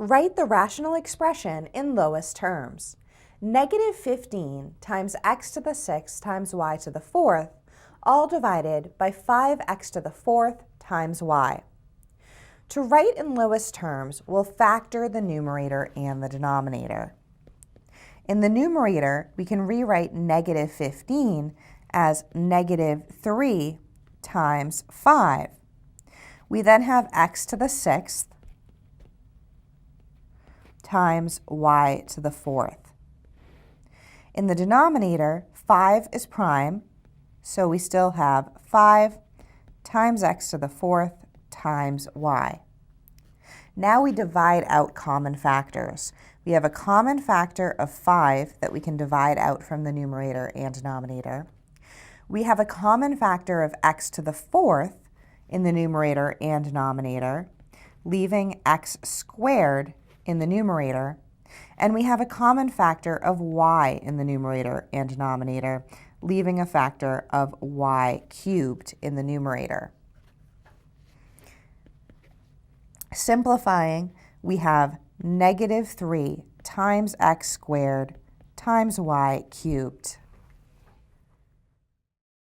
Write the rational expression in lowest terms. Negative 15 times x to the 6th times y to the 4th, all divided by 5x to the 4th times y. To write in lowest terms, we'll factor the numerator and the denominator. In the numerator, we can rewrite negative 15 as negative 3 times 5. We then have x to the 6th times y to the 4th. In the denominator, 5 is prime, so we still have 5 times x to the 4th times y. Now we divide out common factors. We have a common factor of 5 that we can divide out from the numerator and denominator. We have a common factor of x to the 4th in the numerator and denominator, leaving x squared in the numerator, and we have a common factor of y in the numerator and denominator, leaving a factor of y cubed in the numerator. Simplifying, we have negative 3 times x squared times y cubed.